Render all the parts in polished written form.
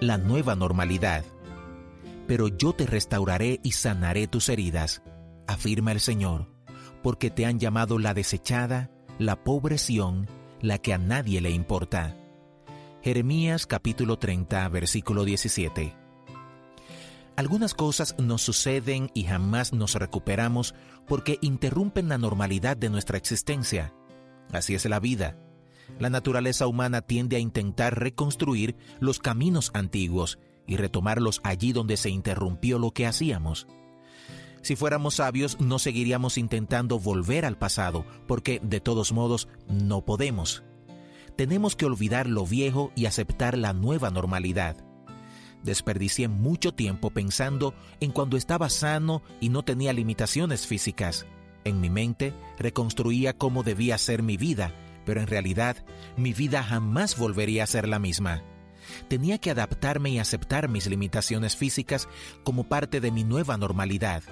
la nueva normalidad. Pero yo te restauraré y sanaré tus heridas, afirma el Señor, porque te han llamado la desechada, la pobre Sión, la que a nadie le importa. Jeremías capítulo 30, versículo 17. Algunas cosas nos suceden y jamás nos recuperamos porque interrumpen la normalidad de nuestra existencia. Así es la vida. La naturaleza humana tiende a intentar reconstruir los caminos antiguos y retomarlos allí donde se interrumpió lo que hacíamos. Si fuéramos sabios, no seguiríamos intentando volver al pasado, porque de todos modos no podemos. Tenemos que olvidar lo viejo y aceptar la nueva normalidad. Desperdicié mucho tiempo pensando en cuando estaba sano y no tenía limitaciones físicas. En mi mente reconstruía cómo debía ser mi vida, pero en realidad mi vida jamás volvería a ser la misma. Tenía que adaptarme y aceptar mis limitaciones físicas como parte de mi nueva normalidad.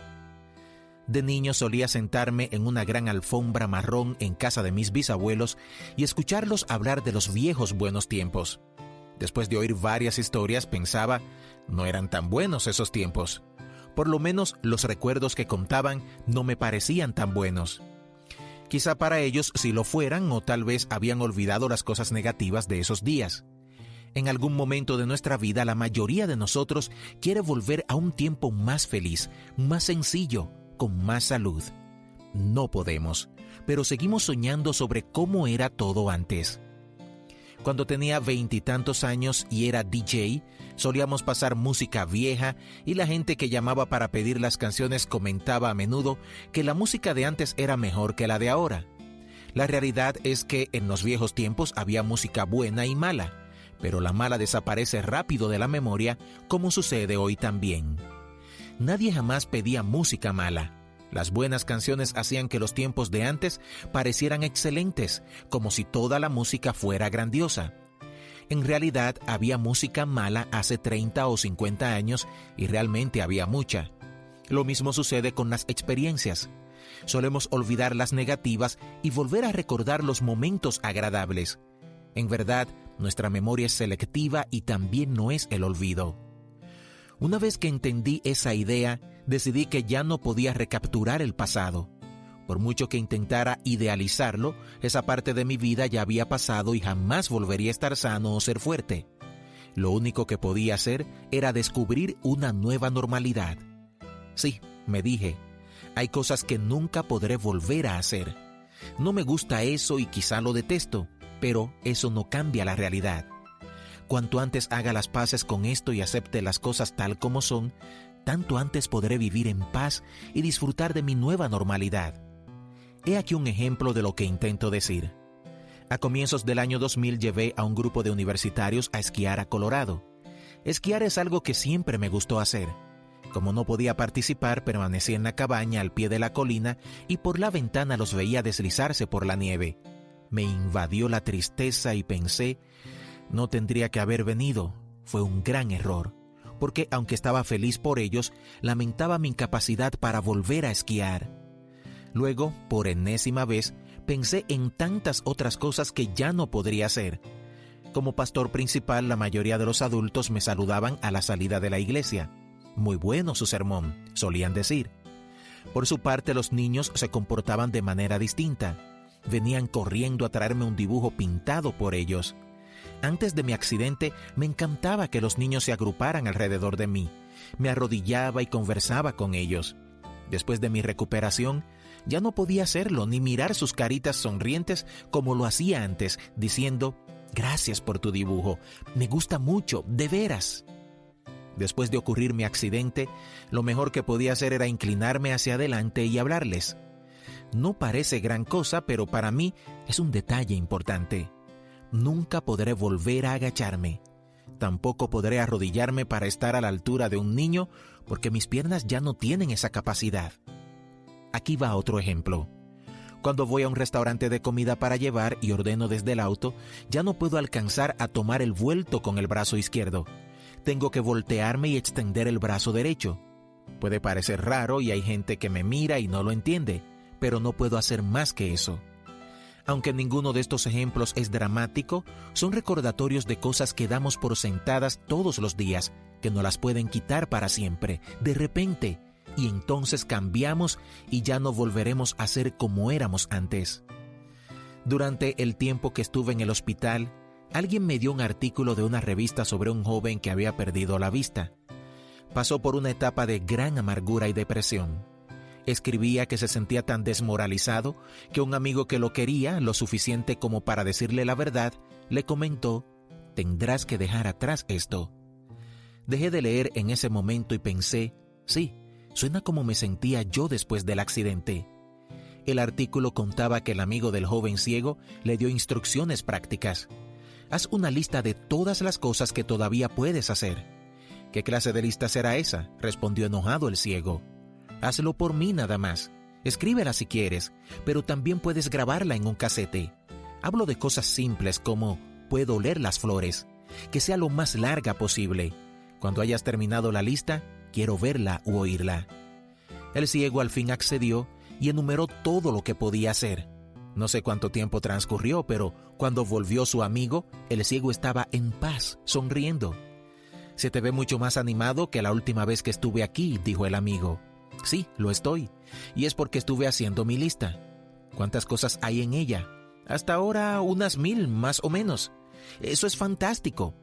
De niño solía sentarme en una gran alfombra marrón en casa de mis bisabuelos y escucharlos hablar de los viejos buenos tiempos. Después de oír varias historias pensaba, no eran tan buenos esos tiempos. Por lo menos los recuerdos que contaban no me parecían tan buenos. Quizá para ellos sí lo fueran o tal vez habían olvidado las cosas negativas de esos días. En algún momento de nuestra vida la mayoría de nosotros quiere volver a un tiempo más feliz, más sencillo, con más salud. No podemos, pero seguimos soñando sobre cómo era todo antes. Cuando tenía 20 y tantos años y era DJ, solíamos pasar música vieja y la gente que llamaba para pedir las canciones comentaba a menudo que la música de antes era mejor que la de ahora. La realidad es que en los viejos tiempos había música buena y mala, pero la mala desaparece rápido de la memoria, como sucede hoy también. Nadie jamás pedía música mala. Las buenas canciones hacían que los tiempos de antes parecieran excelentes, como si toda la música fuera grandiosa. En realidad, había música mala hace 30 o 50 años y realmente había mucha. Lo mismo sucede con las experiencias. Solemos olvidar las negativas y volver a recordar los momentos agradables. En verdad, nuestra memoria es selectiva y también no es el olvido. Una vez que entendí esa idea, decidí que ya no podía recapturar el pasado. Por mucho que intentara idealizarlo, esa parte de mi vida ya había pasado y jamás volvería a estar sano o ser fuerte. Lo único que podía hacer era descubrir una nueva normalidad. Sí, me dije, hay cosas que nunca podré volver a hacer. No me gusta eso y quizá lo detesto, pero eso no cambia la realidad. Cuanto antes haga las paces con esto y acepte las cosas tal como son, tanto antes podré vivir en paz y disfrutar de mi nueva normalidad. He aquí un ejemplo de lo que intento decir. A comienzos del año 2000 llevé a un grupo de universitarios a esquiar a Colorado. Esquiar es algo que siempre me gustó hacer. Como no podía participar, permanecí en la cabaña al pie de la colina y por la ventana los veía deslizarse por la nieve. Me invadió la tristeza y pensé, no tendría que haber venido. Fue un gran error, porque aunque estaba feliz por ellos, lamentaba mi incapacidad para volver a esquiar. Luego, por enésima vez, pensé en tantas otras cosas que ya no podría hacer. Como pastor principal, la mayoría de los adultos me saludaban a la salida de la iglesia. Muy bueno su sermón, solían decir. Por su parte, los niños se comportaban de manera distinta. Venían corriendo a traerme un dibujo pintado por ellos. Antes de mi accidente, me encantaba que los niños se agruparan alrededor de mí. Me arrodillaba y conversaba con ellos. Después de mi recuperación, ya no podía hacerlo ni mirar sus caritas sonrientes como lo hacía antes, diciendo, «Gracias por tu dibujo, me gusta mucho, de veras». Después de ocurrir mi accidente, lo mejor que podía hacer era inclinarme hacia adelante y hablarles. No parece gran cosa, pero para mí es un detalle importante. Nunca podré volver a agacharme. Tampoco podré arrodillarme para estar a la altura de un niño porque mis piernas ya no tienen esa capacidad. Aquí va otro ejemplo. Cuando voy a un restaurante de comida para llevar y ordeno desde el auto, ya no puedo alcanzar a tomar el vuelto con el brazo izquierdo. Tengo que voltearme y extender el brazo derecho. Puede parecer raro y hay gente que me mira y no lo entiende, pero no puedo hacer más que eso. Aunque ninguno de estos ejemplos es dramático, son recordatorios de cosas que damos por sentadas todos los días, que no las pueden quitar para siempre, de repente, y entonces cambiamos y ya no volveremos a ser como éramos antes. Durante el tiempo que estuve en el hospital, alguien me dio un artículo de una revista sobre un joven que había perdido la vista. Pasó por una etapa de gran amargura y depresión. Escribía que se sentía tan desmoralizado que un amigo que lo quería lo suficiente como para decirle la verdad, le comentó: «Tendrás que dejar atrás esto». Dejé de leer en ese momento y pensé: sí, suena como me sentía yo después del accidente. El artículo contaba que el amigo del joven ciego le dio instrucciones prácticas. Haz una lista de todas las cosas que todavía puedes hacer. ¿Qué clase de lista será esa?, respondió enojado el ciego. Hazlo por mí nada más. Escríbela si quieres, pero también puedes grabarla en un casete. Hablo de cosas simples como: puedo oler las flores. Que sea lo más larga posible. Cuando hayas terminado la lista, quiero verla u oírla. El ciego al fin accedió y enumeró todo lo que podía hacer. No sé cuánto tiempo transcurrió, pero cuando volvió su amigo, el ciego estaba en paz, sonriendo. «Se te ve mucho más animado que la última vez que estuve aquí», dijo el amigo. «Sí, lo estoy, y es porque estuve haciendo mi lista». «¿Cuántas cosas hay en ella?» «Hasta ahora unas 1000, más o menos». «Eso es fantástico.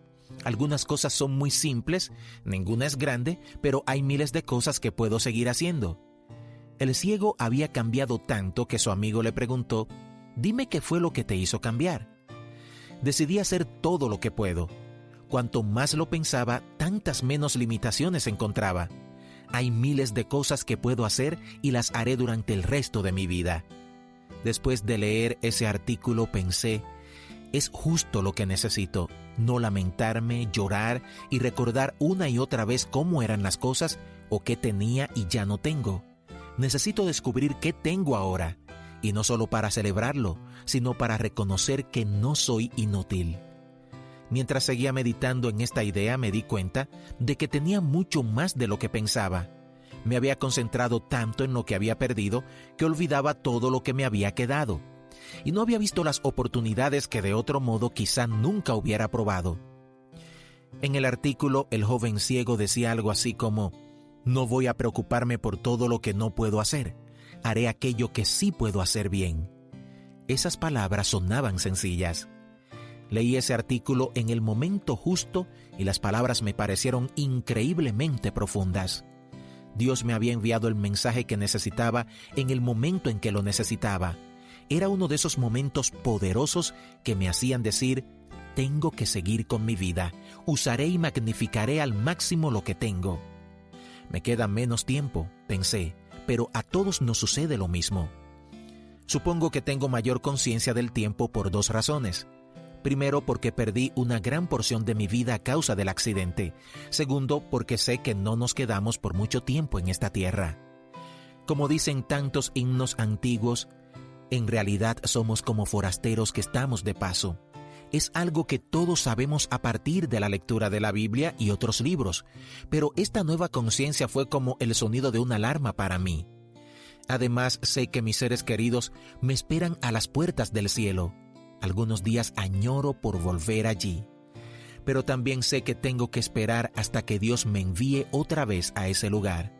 Algunas cosas son muy simples, ninguna es grande, pero hay miles de cosas que puedo seguir haciendo». El ciego había cambiado tanto que su amigo le preguntó: «Dime qué fue lo que te hizo cambiar». «Decidí hacer todo lo que puedo. Cuanto más lo pensaba, tantas menos limitaciones encontraba. Hay miles de cosas que puedo hacer y las haré durante el resto de mi vida». Después de leer ese artículo pensé: es justo lo que necesito, no lamentarme, llorar y recordar una y otra vez cómo eran las cosas o qué tenía y ya no tengo. Necesito descubrir qué tengo ahora, y no solo para celebrarlo, sino para reconocer que no soy inútil. Mientras seguía meditando en esta idea, me di cuenta de que tenía mucho más de lo que pensaba. Me había concentrado tanto en lo que había perdido que olvidaba todo lo que me había quedado, y no había visto las oportunidades que de otro modo quizá nunca hubiera probado. En el artículo, el joven ciego decía algo así como: «No voy a preocuparme por todo lo que no puedo hacer. Haré aquello que sí puedo hacer bien». Esas palabras sonaban sencillas. Leí ese artículo en el momento justo y las palabras me parecieron increíblemente profundas. Dios me había enviado el mensaje que necesitaba en el momento en que lo necesitaba. Era uno de esos momentos poderosos que me hacían decir: tengo que seguir con mi vida. Usaré y magnificaré al máximo lo que tengo. Me queda menos tiempo, pensé, pero a todos nos sucede lo mismo. Supongo que tengo mayor conciencia del tiempo por 2 razones. Primero, porque perdí una gran porción de mi vida a causa del accidente. Segundo, porque sé que no nos quedamos por mucho tiempo en esta tierra. Como dicen tantos himnos antiguos, en realidad somos como forasteros que estamos de paso. Es algo que todos sabemos a partir de la lectura de la Biblia y otros libros, pero esta nueva conciencia fue como el sonido de una alarma para mí. Además, sé que mis seres queridos me esperan a las puertas del cielo. Algunos días añoro por volver allí, pero también sé que tengo que esperar hasta que Dios me envíe otra vez a ese lugar.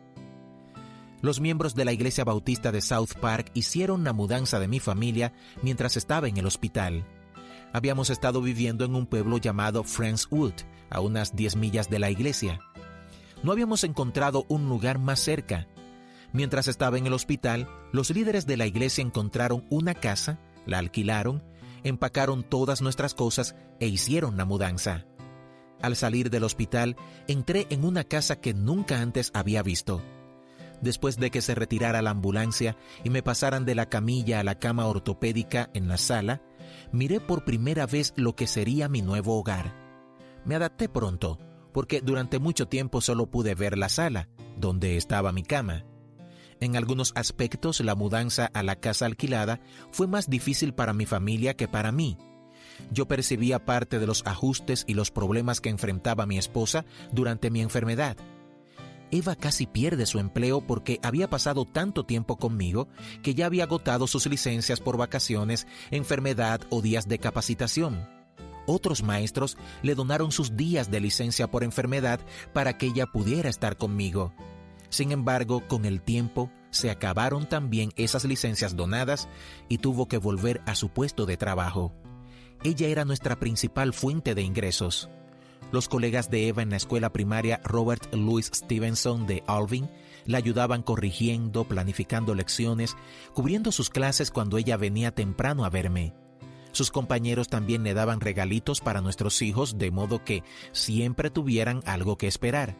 Los miembros de la Iglesia Bautista de South Park hicieron la mudanza de mi familia mientras estaba en el hospital. Habíamos estado viviendo en un pueblo llamado Friendswood, a unas 10 millas de la iglesia. No habíamos encontrado un lugar más cerca. Mientras estaba en el hospital, los líderes de la iglesia encontraron una casa, la alquilaron, empacaron todas nuestras cosas e hicieron la mudanza. Al salir del hospital, entré en una casa que nunca antes había visto. Después de que se retirara la ambulancia y me pasaran de la camilla a la cama ortopédica en la sala, miré por primera vez lo que sería mi nuevo hogar. Me adapté pronto, porque durante mucho tiempo solo pude ver la sala, donde estaba mi cama. En algunos aspectos, la mudanza a la casa alquilada fue más difícil para mi familia que para mí. Yo percibía parte de los ajustes y los problemas que enfrentaba mi esposa durante mi enfermedad. Eva casi pierde su empleo porque había pasado tanto tiempo conmigo que ya había agotado sus licencias por vacaciones, enfermedad o días de capacitación. Otros maestros le donaron sus días de licencia por enfermedad para que ella pudiera estar conmigo. Sin embargo, con el tiempo, se acabaron también esas licencias donadas y tuvo que volver a su puesto de trabajo. Ella era nuestra principal fuente de ingresos. Los colegas de Eva en la escuela primaria Robert Louis Stevenson de Alvin la ayudaban corrigiendo, planificando lecciones, cubriendo sus clases cuando ella venía temprano a verme. Sus compañeros también le daban regalitos para nuestros hijos, de modo que siempre tuvieran algo que esperar.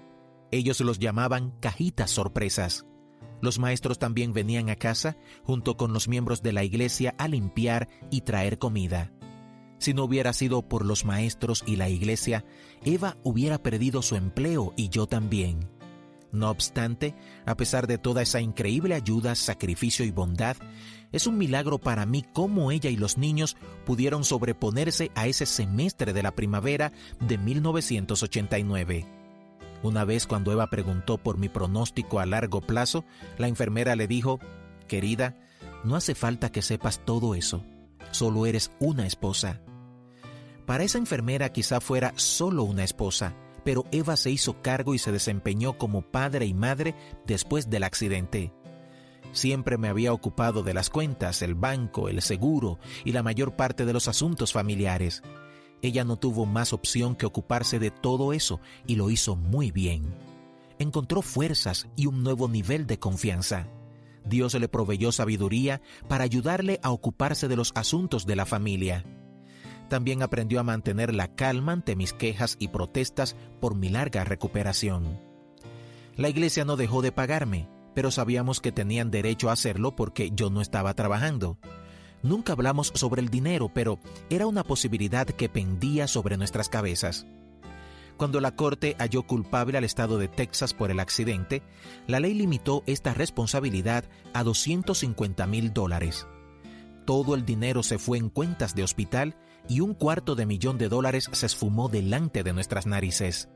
Ellos los llamaban cajitas sorpresas. Los maestros también venían a casa, junto con los miembros de la iglesia, a limpiar y traer comida. Si no hubiera sido por los maestros y la iglesia, Eva hubiera perdido su empleo y yo también. No obstante, a pesar de toda esa increíble ayuda, sacrificio y bondad, es un milagro para mí cómo ella y los niños pudieron sobreponerse a ese semestre de la primavera de 1989. Una vez cuando Eva preguntó por mi pronóstico a largo plazo, la enfermera le dijo: «Querida, no hace falta que sepas todo eso. Solo eres una esposa». Para esa enfermera quizá fuera solo una esposa, pero Eva se hizo cargo y se desempeñó como padre y madre después del accidente. Siempre me había ocupado de las cuentas, el banco, el seguro y la mayor parte de los asuntos familiares. Ella no tuvo más opción que ocuparse de todo eso y lo hizo muy bien. Encontró fuerzas y un nuevo nivel de confianza. Dios le proveyó sabiduría para ayudarle a ocuparse de los asuntos de la familia. También aprendió a mantener la calma ante mis quejas y protestas por mi larga recuperación. La iglesia no dejó de pagarme, pero sabíamos que tenían derecho a hacerlo porque yo no estaba trabajando. Nunca hablamos sobre el dinero, pero era una posibilidad que pendía sobre nuestras cabezas. Cuando la corte halló culpable al estado de Texas por el accidente, la ley limitó esta responsabilidad a $250,000. Todo el dinero se fue en cuentas de hospital y $250,000 se esfumó delante de nuestras narices.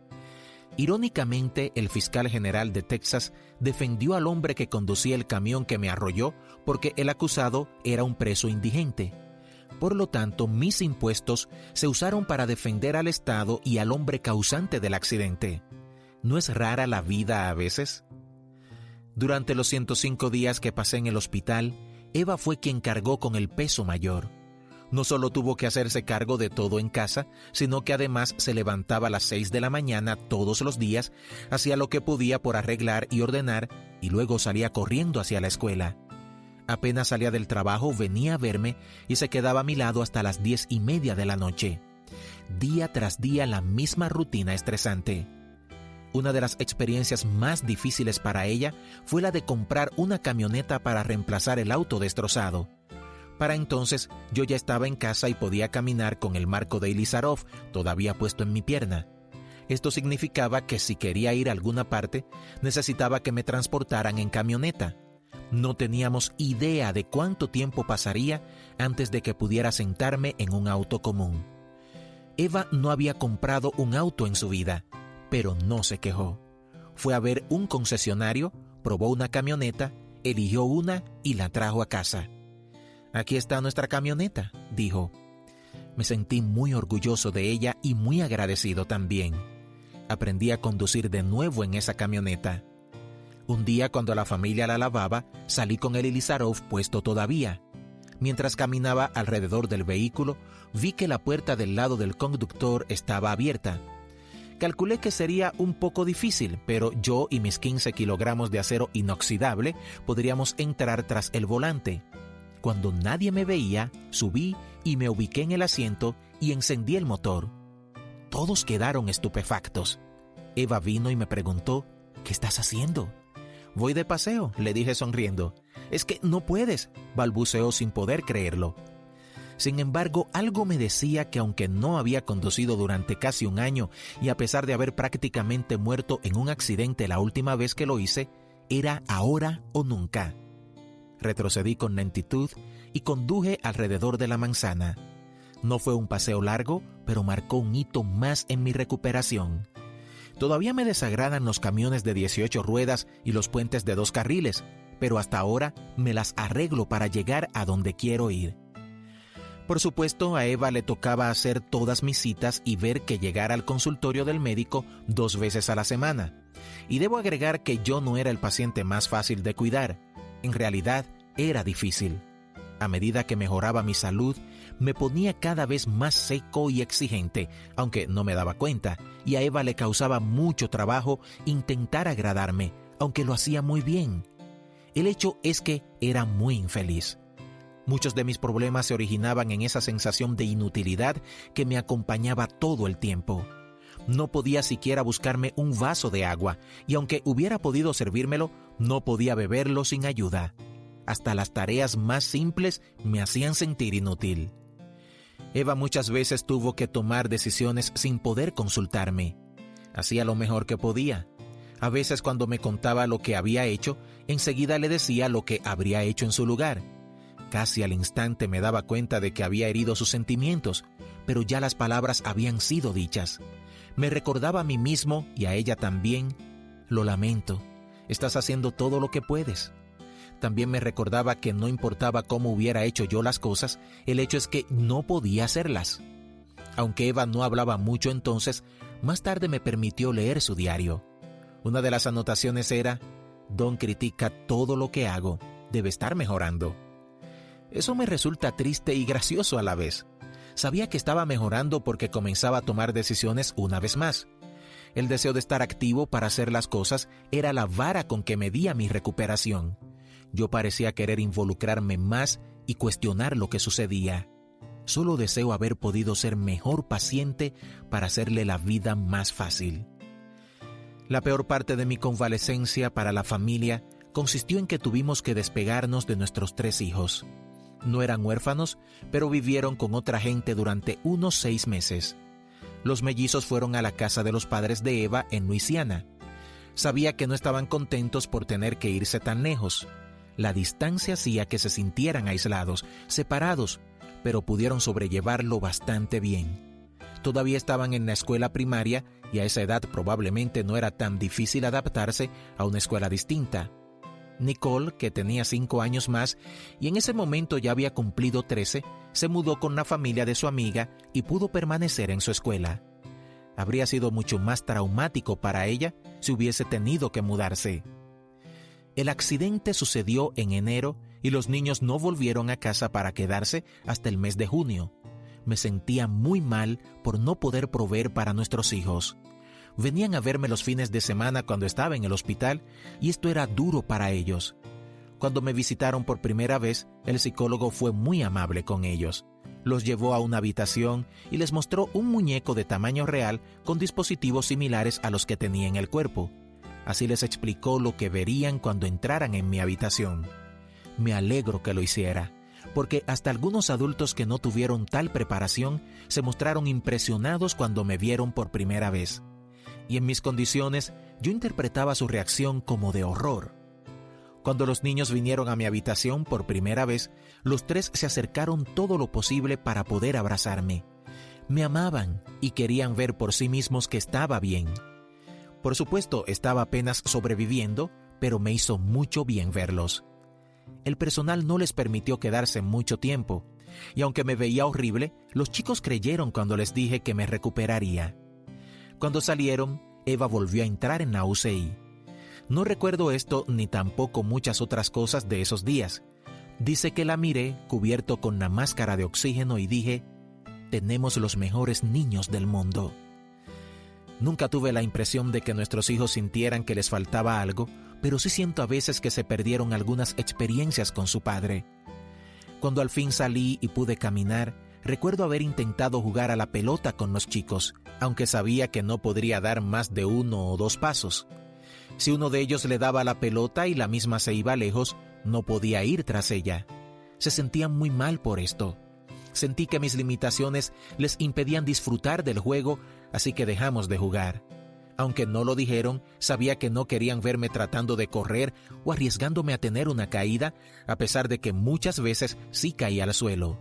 Irónicamente, el fiscal general de Texas defendió al hombre que conducía el camión que me arrolló porque el acusado era un preso indigente. Por lo tanto, mis impuestos se usaron para defender al Estado y al hombre causante del accidente. ¿No es rara la vida a veces? Durante los 105 días que pasé en el hospital, Eva fue quien cargó con el peso mayor. No solo tuvo que hacerse cargo de todo en casa, sino que además se levantaba a las 6 de la mañana todos los días, hacía lo que podía por arreglar y ordenar, y luego salía corriendo hacia la escuela. Apenas salía del trabajo, venía a verme y se quedaba a mi lado hasta las 10:30 de la noche. Día tras día la misma rutina estresante. Una de las experiencias más difíciles para ella fue la de comprar una camioneta para reemplazar el auto destrozado. Para entonces yo ya estaba en casa y podía caminar con el marco de Ilizarov todavía puesto en mi pierna. Esto significaba que si quería ir a alguna parte, necesitaba que me transportaran en camioneta. No teníamos idea de cuánto tiempo pasaría antes de que pudiera sentarme en un auto común. Eva no había comprado un auto en su vida, pero no se quejó. Fue a ver un concesionario, probó una camioneta, eligió una y la trajo a casa. «Aquí está nuestra camioneta», dijo. Me sentí muy orgulloso de ella y muy agradecido también. Aprendí a conducir de nuevo en esa camioneta. Un día, cuando la familia la lavaba, salí con el Ilizarov puesto todavía. Mientras caminaba alrededor del vehículo, vi que la puerta del lado del conductor estaba abierta. Calculé que sería un poco difícil, pero yo y mis 15 kilogramos de acero inoxidable podríamos entrar tras el volante. Cuando nadie me veía, subí y me ubiqué en el asiento y encendí el motor. Todos quedaron estupefactos. Eva vino y me preguntó: «¿Qué estás haciendo?». «Voy de paseo», le dije sonriendo. «Es que no puedes», balbuceó sin poder creerlo. Sin embargo, algo me decía que aunque no había conducido durante casi un año y a pesar de haber prácticamente muerto en un accidente la última vez que lo hice, era ahora o nunca. Retrocedí con lentitud y conduje alrededor de la manzana. No fue un paseo largo, pero marcó un hito más en mi recuperación. Todavía me desagradan los camiones de 18 ruedas y los puentes de 2 carriles, pero hasta ahora me las arreglo para llegar a donde quiero ir. Por supuesto, a Eva le tocaba hacer todas mis citas y ver que llegara al consultorio del médico 2 veces a la semana. Y debo agregar que yo no era el paciente más fácil de cuidar. En realidad, era difícil. A medida que mejoraba mi salud, me ponía cada vez más seco y exigente, aunque no me daba cuenta, y a Eva le causaba mucho trabajo intentar agradarme, aunque lo hacía muy bien. El hecho es que era muy infeliz. Muchos de mis problemas se originaban en esa sensación de inutilidad que me acompañaba todo el tiempo. No podía siquiera buscarme un vaso de agua, y aunque hubiera podido servírmelo, no podía beberlo sin ayuda. Hasta las tareas más simples me hacían sentir inútil. Eva muchas veces tuvo que tomar decisiones sin poder consultarme. Hacía lo mejor que podía. A veces cuando me contaba lo que había hecho, enseguida le decía lo que habría hecho en su lugar. Casi al instante me daba cuenta de que había herido sus sentimientos, pero ya las palabras habían sido dichas. Me recordaba a mí mismo y a ella también: lo lamento, estás haciendo todo lo que puedes. También me recordaba que no importaba cómo hubiera hecho yo las cosas, el hecho es que no podía hacerlas. Aunque Eva no hablaba mucho entonces, más tarde me permitió leer su diario. Una de las anotaciones era: Don critica todo lo que hago, debe estar mejorando. Eso me resulta triste y gracioso a la vez. Sabía que estaba mejorando porque comenzaba a tomar decisiones una vez más. El deseo de estar activo para hacer las cosas era la vara con que medía mi recuperación. Yo parecía querer involucrarme más y cuestionar lo que sucedía. Solo deseo haber podido ser mejor paciente para hacerle la vida más fácil. La peor parte de mi convalecencia para la familia consistió en que tuvimos que despegarnos de nuestros 3 hijos. No eran huérfanos, pero vivieron con otra gente durante unos 6 meses. Los mellizos fueron a la casa de los padres de Eva en Luisiana. Sabía que no estaban contentos por tener que irse tan lejos. La distancia hacía que se sintieran aislados, separados, pero pudieron sobrellevarlo bastante bien. Todavía estaban en la escuela primaria y a esa edad probablemente no era tan difícil adaptarse a una escuela distinta. Nicole, que tenía 5 años más y en ese momento ya había cumplido 13, se mudó con la familia de su amiga y pudo permanecer en su escuela. Habría sido mucho más traumático para ella si hubiese tenido que mudarse. El accidente sucedió en enero y los niños no volvieron a casa para quedarse hasta el mes de junio. Me sentía muy mal por no poder proveer para nuestros hijos. Venían a verme los fines de semana cuando estaba en el hospital y esto era duro para ellos. Cuando me visitaron por primera vez, el psicólogo fue muy amable con ellos. Los llevó a una habitación y les mostró un muñeco de tamaño real con dispositivos similares a los que tenía en el cuerpo. Así les explicó lo que verían cuando entraran en mi habitación. Me alegro que lo hiciera, porque hasta algunos adultos que no tuvieron tal preparación se mostraron impresionados cuando me vieron por primera vez. Y en mis condiciones, yo interpretaba su reacción como de horror. Cuando los niños vinieron a mi habitación por primera vez, los 3 se acercaron todo lo posible para poder abrazarme. Me amaban y querían ver por sí mismos que estaba bien. Por supuesto, estaba apenas sobreviviendo, pero me hizo mucho bien verlos. El personal no les permitió quedarse mucho tiempo, y aunque me veía horrible, los chicos creyeron cuando les dije que me recuperaría. Cuando salieron, Eva volvió a entrar en la UCI. No recuerdo esto ni tampoco muchas otras cosas de esos días. Dice que la miré cubierto con la máscara de oxígeno y dije: tenemos los mejores niños del mundo. Nunca tuve la impresión de que nuestros hijos sintieran que les faltaba algo, pero sí siento a veces que se perdieron algunas experiencias con su padre. Cuando al fin salí y pude caminar, recuerdo haber intentado jugar a la pelota con los chicos, aunque sabía que no podría dar más de 1 o 2 pasos. Si uno de ellos le daba la pelota y la misma se iba lejos, no podía ir tras ella. Se sentían muy mal por esto. Sentí que mis limitaciones les impedían disfrutar del juego, así que dejamos de jugar. Aunque no lo dijeron, sabía que no querían verme tratando de correr o arriesgándome a tener una caída, a pesar de que muchas veces sí caía al suelo.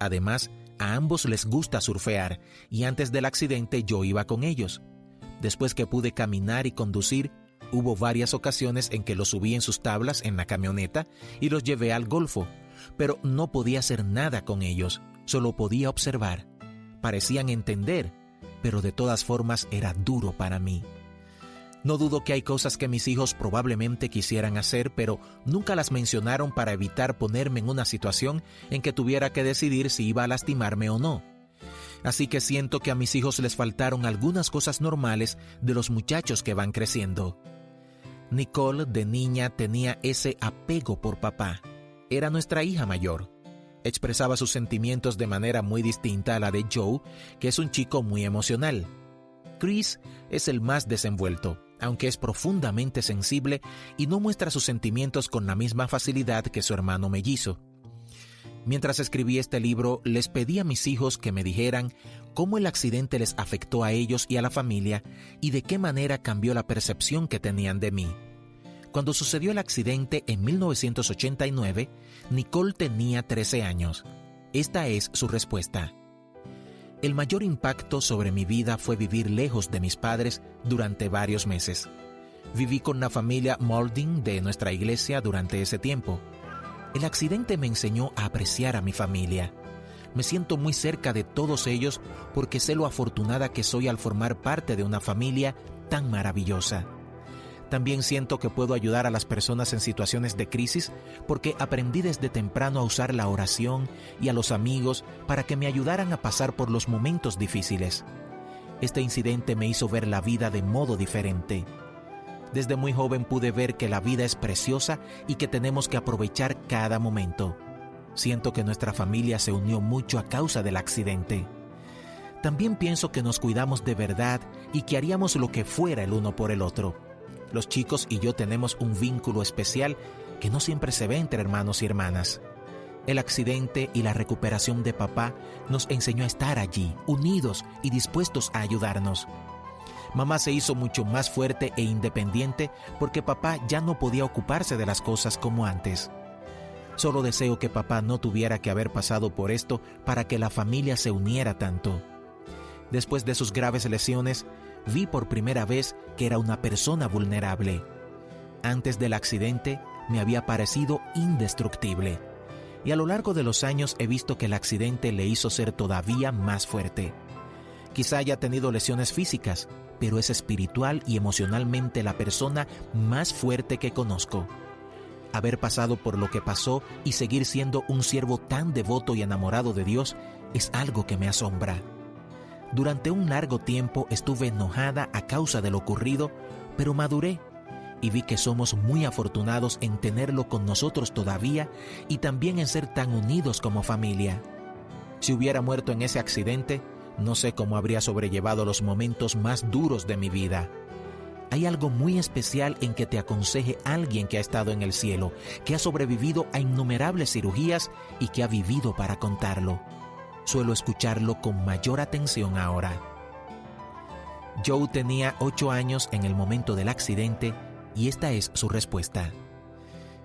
Además, a ambos les gusta surfear, y antes del accidente yo iba con ellos. Después que pude caminar y conducir, hubo varias ocasiones en que los subí en sus tablas en la camioneta y los llevé al Golfo, pero no podía hacer nada con ellos, solo podía observar. Parecían entender, pero de todas formas era duro para mí. No dudo que hay cosas que mis hijos probablemente quisieran hacer, pero nunca las mencionaron para evitar ponerme en una situación en que tuviera que decidir si iba a lastimarme o no. Así que siento que a mis hijos les faltaron algunas cosas normales de los muchachos que van creciendo. Nicole, de niña, tenía ese apego por papá. Era nuestra hija mayor. Expresaba sus sentimientos de manera muy distinta a la de Joe, que es un chico muy emocional. Chris es el más desenvuelto, aunque es profundamente sensible y no muestra sus sentimientos con la misma facilidad que su hermano mellizo. Mientras escribí este libro, les pedí a mis hijos que me dijeran cómo el accidente les afectó a ellos y a la familia y de qué manera cambió la percepción que tenían de mí. Cuando sucedió el accidente en 1989, Nicole tenía 13 años. Esta es su respuesta. El mayor impacto sobre mi vida fue vivir lejos de mis padres durante varios meses. Viví con la familia Moulding de nuestra iglesia durante ese tiempo. El accidente me enseñó a apreciar a mi familia. Me siento muy cerca de todos ellos porque sé lo afortunada que soy al formar parte de una familia tan maravillosa. También siento que puedo ayudar a las personas en situaciones de crisis porque aprendí desde temprano a usar la oración y a los amigos para que me ayudaran a pasar por los momentos difíciles. Este incidente me hizo ver la vida de modo diferente. Desde muy joven pude ver que la vida es preciosa y que tenemos que aprovechar cada momento. Siento que nuestra familia se unió mucho a causa del accidente. También pienso que nos cuidamos de verdad y que haríamos lo que fuera el uno por el otro. Los chicos y yo tenemos un vínculo especial que no siempre se ve entre hermanos y hermanas. El accidente y la recuperación de papá nos enseñó a estar allí, unidos y dispuestos a ayudarnos. Mamá se hizo mucho más fuerte e independiente porque papá ya no podía ocuparse de las cosas como antes. Solo deseo que papá no tuviera que haber pasado por esto para que la familia se uniera tanto. Después de sus graves lesiones, vi por primera vez que era una persona vulnerable. Antes del accidente, me había parecido indestructible. Y a lo largo de los años he visto que el accidente le hizo ser todavía más fuerte. Quizá haya tenido lesiones físicas, pero es espiritual y emocionalmente la persona más fuerte que conozco. Haber pasado por lo que pasó y seguir siendo un siervo tan devoto y enamorado de Dios es algo que me asombra. Durante un largo tiempo estuve enojada a causa de lo ocurrido, pero maduré y vi que somos muy afortunados en tenerlo con nosotros todavía y también en ser tan unidos como familia. Si hubiera muerto en ese accidente, no sé cómo habría sobrellevado los momentos más duros de mi vida. Hay algo muy especial en que te aconseje alguien que ha estado en el cielo, que ha sobrevivido a innumerables cirugías y que ha vivido para contarlo. Suelo escucharlo con mayor atención ahora. Joe tenía 8 años en el momento del accidente y esta es su respuesta.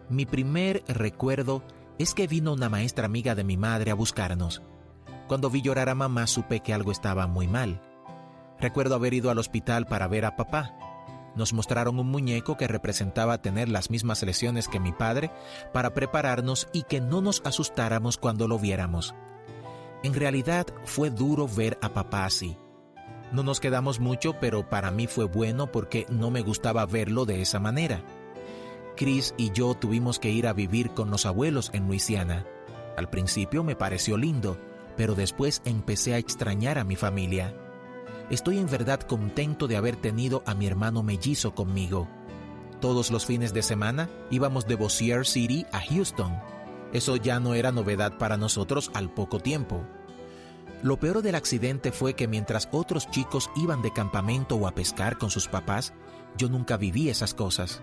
Mi primer recuerdo es que vino una maestra amiga de mi madre a buscarnos. Cuando vi llorar a mamá supe que algo estaba muy mal. Recuerdo haber ido al hospital para ver a papá. Nos mostraron un muñeco que representaba tener las mismas lesiones que mi padre para prepararnos y que no nos asustáramos cuando lo viéramos. En realidad fue duro ver a papá así. No nos quedamos mucho, pero para mí fue bueno porque no me gustaba verlo de esa manera. Chris y yo tuvimos que ir a vivir con los abuelos en Luisiana. Al principio me pareció lindo, pero después empecé a extrañar a mi familia. Estoy en verdad contento de haber tenido a mi hermano mellizo conmigo. Todos los fines de semana íbamos de Bossier City a Houston. Eso ya no era novedad para nosotros al poco tiempo. Lo peor del accidente fue que mientras otros chicos iban de campamento o a pescar con sus papás, yo nunca viví esas cosas.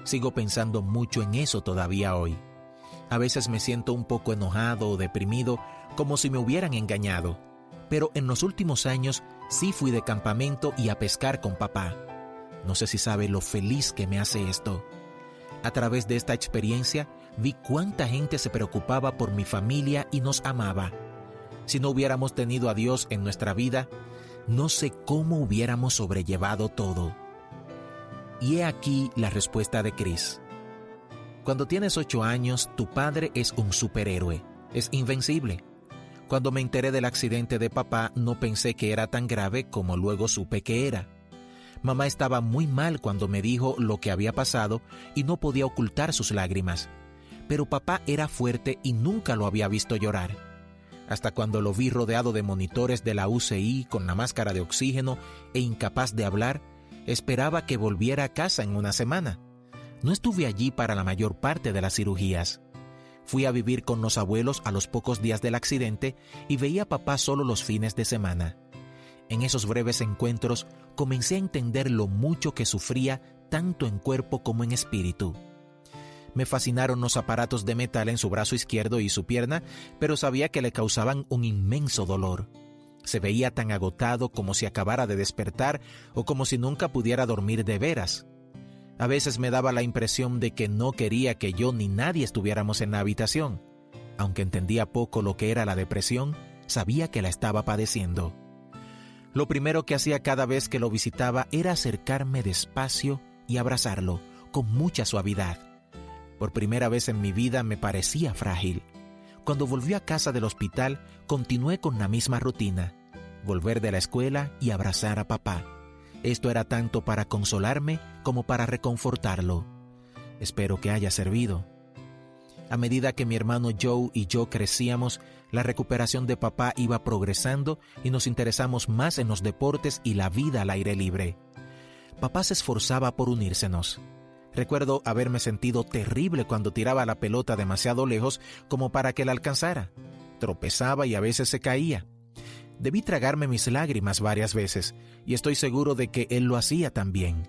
Sigo pensando mucho en eso todavía hoy. A veces me siento un poco enojado o deprimido, como si me hubieran engañado. Pero en los últimos años sí fui de campamento y a pescar con papá. No sé si sabe lo feliz que me hace esto. A través de esta experiencia vi cuánta gente se preocupaba por mi familia y nos amaba. Si no hubiéramos tenido a Dios en nuestra vida, no sé cómo hubiéramos sobrellevado todo. Y he aquí la respuesta de Chris. Cuando tienes 8 años, tu padre es un superhéroe, es invencible. Cuando me enteré del accidente de papá, no pensé que era tan grave como luego supe que era. Mamá estaba muy mal cuando me dijo lo que había pasado y no podía ocultar sus lágrimas. Pero papá era fuerte y nunca lo había visto llorar. Hasta cuando lo vi rodeado de monitores de la UCI con la máscara de oxígeno e incapaz de hablar, esperaba que volviera a casa en una semana. No estuve allí para la mayor parte de las cirugías. Fui a vivir con los abuelos a los pocos días del accidente y veía a papá solo los fines de semana. En esos breves encuentros comencé a entender lo mucho que sufría tanto en cuerpo como en espíritu. Me fascinaron los aparatos de metal en su brazo izquierdo y su pierna, pero sabía que le causaban un inmenso dolor. Se veía tan agotado como si acabara de despertar o como si nunca pudiera dormir de veras. A veces me daba la impresión de que no quería que yo ni nadie estuviéramos en la habitación. Aunque entendía poco lo que era la depresión, sabía que la estaba padeciendo. Lo primero que hacía cada vez que lo visitaba era acercarme despacio y abrazarlo con mucha suavidad. Por primera vez en mi vida me parecía frágil. Cuando volví a casa del hospital, continué con la misma rutina: volver de la escuela y abrazar a papá. Esto era tanto para consolarme como para reconfortarlo. Espero que haya servido. A medida que mi hermano Joe y yo crecíamos, la recuperación de papá iba progresando y nos interesamos más en los deportes y la vida al aire libre. Papá se esforzaba por unírsenos. Recuerdo haberme sentido terrible cuando tiraba la pelota demasiado lejos como para que la alcanzara. Tropezaba y a veces se caía. Debí tragarme mis lágrimas varias veces, y estoy seguro de que él lo hacía también.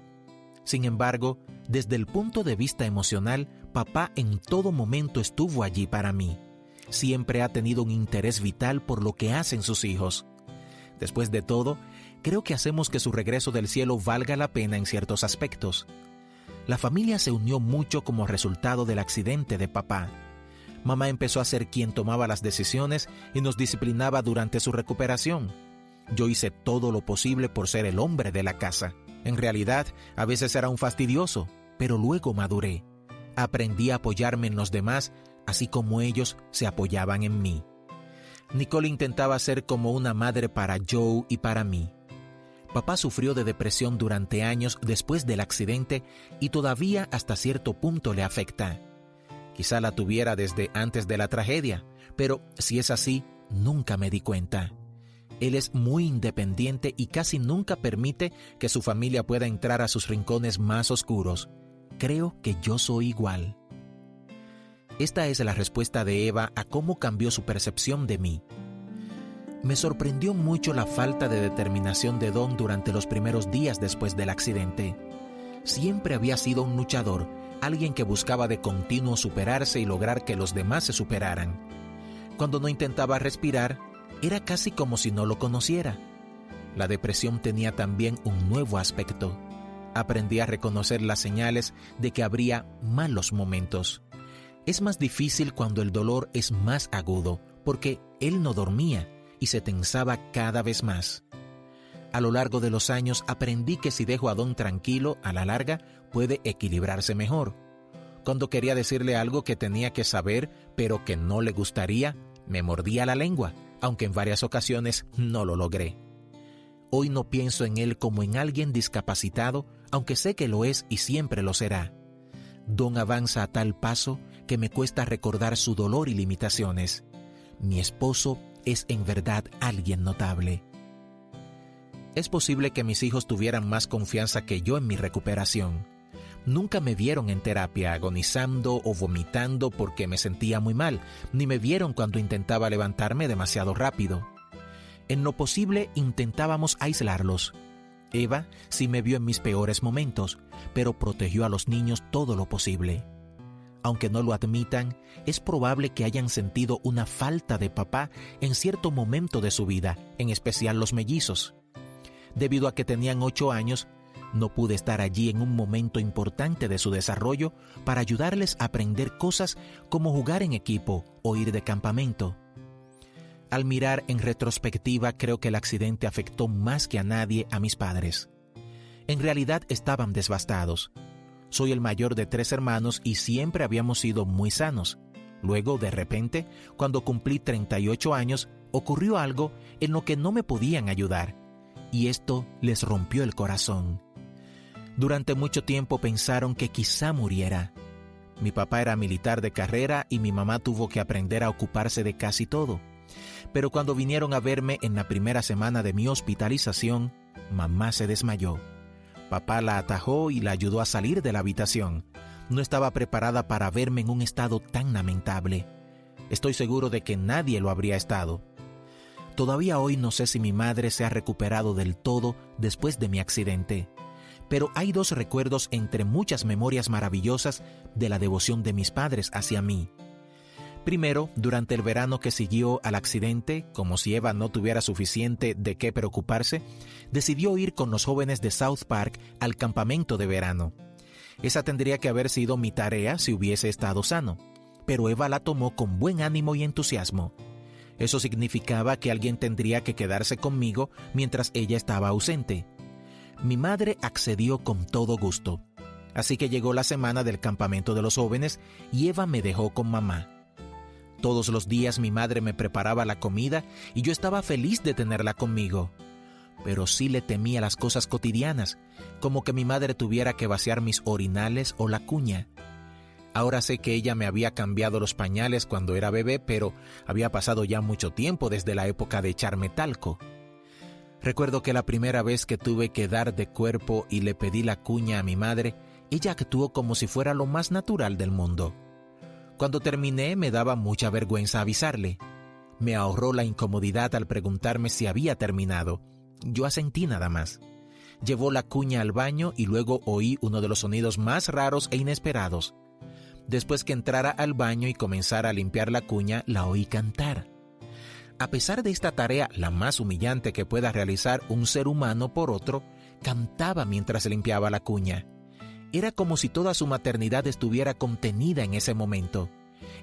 Sin embargo, desde el punto de vista emocional, papá en todo momento estuvo allí para mí. Siempre ha tenido un interés vital por lo que hacen sus hijos. Después de todo, creo que hacemos que su regreso del cielo valga la pena en ciertos aspectos. La familia se unió mucho como resultado del accidente de papá. Mamá empezó a ser quien tomaba las decisiones y nos disciplinaba durante su recuperación. Yo hice todo lo posible por ser el hombre de la casa. En realidad, a veces era un fastidioso, pero luego maduré. Aprendí a apoyarme en los demás, así como ellos se apoyaban en mí. Nicole intentaba ser como una madre para Joe y para mí. Papá sufrió de depresión durante años después del accidente y todavía hasta cierto punto le afecta. Quizá la tuviera desde antes de la tragedia, pero si es así, nunca me di cuenta. Él es muy independiente y casi nunca permite que su familia pueda entrar a sus rincones más oscuros. Creo que yo soy igual. Esta es la respuesta de Eva a cómo cambió su percepción de mí. Me sorprendió mucho la falta de determinación de Don durante los primeros días después del accidente. Siempre había sido un luchador, alguien que buscaba de continuo superarse y lograr que los demás se superaran. Cuando no intentaba respirar, era casi como si no lo conociera. La depresión tenía también un nuevo aspecto. Aprendí a reconocer las señales de que habría malos momentos. Es más difícil cuando el dolor es más agudo, porque él no dormía y se tensaba cada vez más. A lo largo de los años aprendí que si dejo a Don tranquilo, a la larga puede equilibrarse mejor. Cuando quería decirle algo que tenía que saber, pero que no le gustaría, me mordía la lengua, aunque en varias ocasiones no lo logré. Hoy no pienso en él como en alguien discapacitado, aunque sé que lo es y siempre lo será. Don avanza a tal paso que me cuesta recordar su dolor y limitaciones. Mi esposo es en verdad alguien notable. Es posible que mis hijos tuvieran más confianza que yo en mi recuperación. Nunca me vieron en terapia agonizando o vomitando porque me sentía muy mal, ni me vieron cuando intentaba levantarme demasiado rápido. En lo posible intentábamos aislarlos. Eva sí me vio en mis peores momentos, pero protegió a los niños todo lo posible. Aunque no lo admitan, es probable que hayan sentido una falta de papá en cierto momento de su vida, en especial los mellizos. Debido a que tenían 8 años, no pude estar allí en un momento importante de su desarrollo para ayudarles a aprender cosas como jugar en equipo o ir de campamento. Al mirar en retrospectiva, creo que el accidente afectó más que a nadie a mis padres. En realidad estaban devastados. Soy el mayor de 3 hermanos y siempre habíamos sido muy sanos. Luego, de repente, cuando cumplí 38 años, ocurrió algo en lo que no me podían ayudar. Y esto les rompió el corazón. Durante mucho tiempo pensaron que quizá muriera. Mi papá era militar de carrera y mi mamá tuvo que aprender a ocuparse de casi todo. Pero cuando vinieron a verme en la primera semana de mi hospitalización, mamá se desmayó. Papá la atajó y la ayudó a salir de la habitación. No estaba preparada para verme en un estado tan lamentable. Estoy seguro de que nadie lo habría estado. Todavía hoy no sé si mi madre se ha recuperado del todo después de mi accidente. Pero hay 2 recuerdos entre muchas memorias maravillosas de la devoción de mis padres hacia mí. Primero, durante el verano que siguió al accidente, como si Eva no tuviera suficiente de qué preocuparse, decidió ir con los jóvenes de South Park al campamento de verano. Esa tendría que haber sido mi tarea si hubiese estado sano, pero Eva la tomó con buen ánimo y entusiasmo. Eso significaba que alguien tendría que quedarse conmigo mientras ella estaba ausente. Mi madre accedió con todo gusto. Así que llegó la semana del campamento de los jóvenes y Eva me dejó con mamá. Todos los días mi madre me preparaba la comida y yo estaba feliz de tenerla conmigo. Pero sí le temía las cosas cotidianas, como que mi madre tuviera que vaciar mis orinales o la cuña. Ahora sé que ella me había cambiado los pañales cuando era bebé, pero había pasado ya mucho tiempo desde la época de echarme talco. Recuerdo que la primera vez que tuve que dar de cuerpo y le pedí la cuña a mi madre, ella actuó como si fuera lo más natural del mundo. Cuando terminé me daba mucha vergüenza avisarle. Me ahorró la incomodidad al preguntarme si había terminado. Yo asentí nada más. Llevó la cuña al baño y luego oí uno de los sonidos más raros e inesperados. Después que entrara al baño y comenzara a limpiar la cuña, la oí cantar. A pesar de esta tarea, la más humillante que pueda realizar un ser humano por otro, cantaba mientras limpiaba la cuña. Era como si toda su maternidad estuviera contenida en ese momento.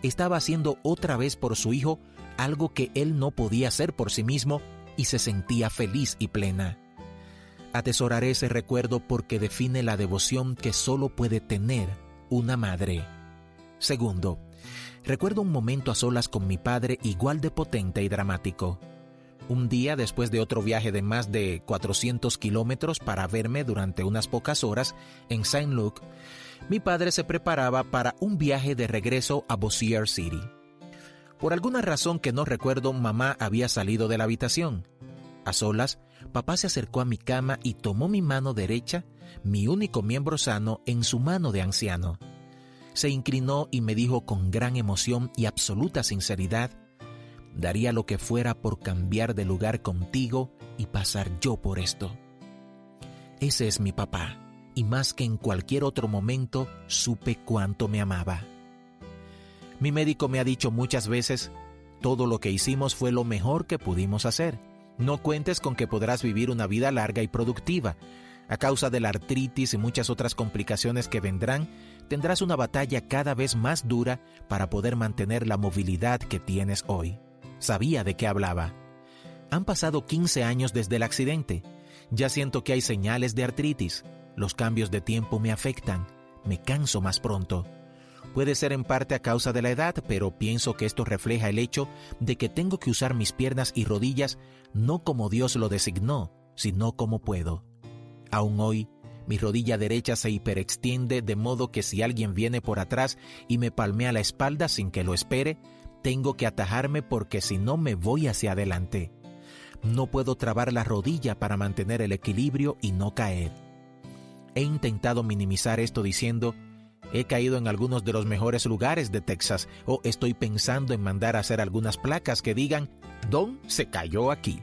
Estaba haciendo otra vez por su hijo algo que él no podía hacer por sí mismo y se sentía feliz y plena. Atesoraré ese recuerdo porque define la devoción que solo puede tener una madre. Segundo, recuerdo un momento a solas con mi padre igual de potente y dramático. Un día, después de otro viaje de más de 400 kilómetros para verme durante unas pocas horas en St. Luke, mi padre se preparaba para un viaje de regreso a Bossier City. Por alguna razón que no recuerdo, mamá había salido de la habitación. A solas, papá se acercó a mi cama y tomó mi mano derecha, mi único miembro sano, en su mano de anciano. Se inclinó y me dijo con gran emoción y absoluta sinceridad: «Daría lo que fuera por cambiar de lugar contigo y pasar yo por esto». Ese es mi papá, y más que en cualquier otro momento, supe cuánto me amaba. Mi médico me ha dicho muchas veces: todo lo que hicimos fue lo mejor que pudimos hacer. No cuentes con que podrás vivir una vida larga y productiva. A causa de la artritis y muchas otras complicaciones que vendrán, tendrás una batalla cada vez más dura para poder mantener la movilidad que tienes hoy. Sabía de qué hablaba. Han pasado 15 años desde el accidente. Ya siento que hay señales de artritis. Los cambios de tiempo me afectan. Me canso más pronto. Puede ser en parte a causa de la edad, pero pienso que esto refleja el hecho de que tengo que usar mis piernas y rodillas no como Dios lo designó, sino como puedo. Aún hoy, mi rodilla derecha se hiperextiende de modo que si alguien viene por atrás y me palmea la espalda sin que lo espere, tengo que atajarme porque si no me voy hacia adelante. No puedo trabar la rodilla para mantener el equilibrio y no caer. He intentado minimizar esto diciendo: he caído en algunos de los mejores lugares de Texas, o estoy pensando en mandar a hacer algunas placas que digan: «Don se cayó aquí».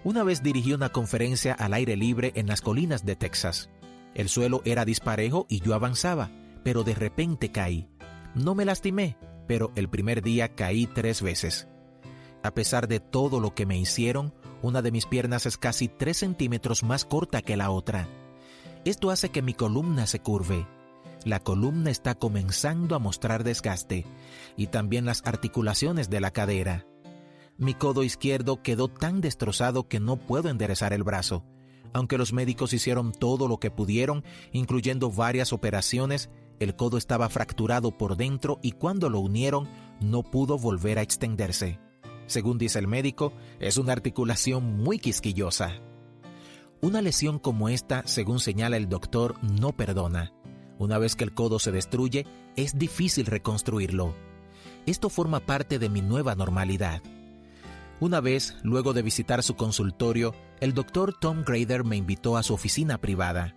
Una vez dirigí una conferencia al aire libre en las colinas de Texas. El suelo era disparejo y yo avanzaba, pero de repente caí. No me lastimé, pero el primer día caí 3 veces. A pesar de todo lo que me hicieron, una de mis piernas es casi 3 centímetros más corta que la otra. Esto hace que mi columna se curve. La columna está comenzando a mostrar desgaste y también las articulaciones de la cadera. Mi codo izquierdo quedó tan destrozado que no puedo enderezar el brazo. Aunque los médicos hicieron todo lo que pudieron, incluyendo varias operaciones, el codo estaba fracturado por dentro y cuando lo unieron no pudo volver a extenderse. Según dice el médico, es una articulación muy quisquillosa. Una lesión como esta, según señala el doctor, no perdona. Una vez que el codo se destruye, es difícil reconstruirlo. Esto forma parte de mi nueva normalidad. Una vez, luego de visitar su consultorio, el doctor Tom Grader me invitó a su oficina privada.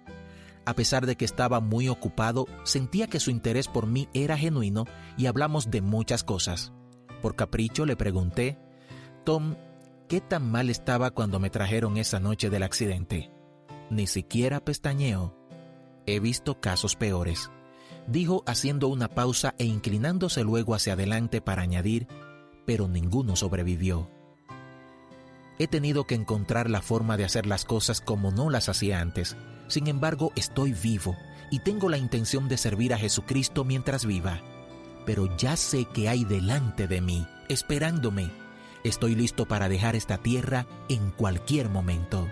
A pesar de que estaba muy ocupado, sentía que su interés por mí era genuino y hablamos de muchas cosas. Por capricho le pregunté: «Tom, ¿qué tan mal estaba cuando me trajeron esa noche del accidente?» Ni siquiera pestañeó. «He visto casos peores», dijo haciendo una pausa e inclinándose luego hacia adelante para añadir: «pero ninguno sobrevivió». He tenido que encontrar la forma de hacer las cosas como no las hacía antes. Sin embargo, estoy vivo y tengo la intención de servir a Jesucristo mientras viva. Pero ya sé que hay delante de mí, esperándome. Estoy listo para dejar esta tierra en cualquier momento.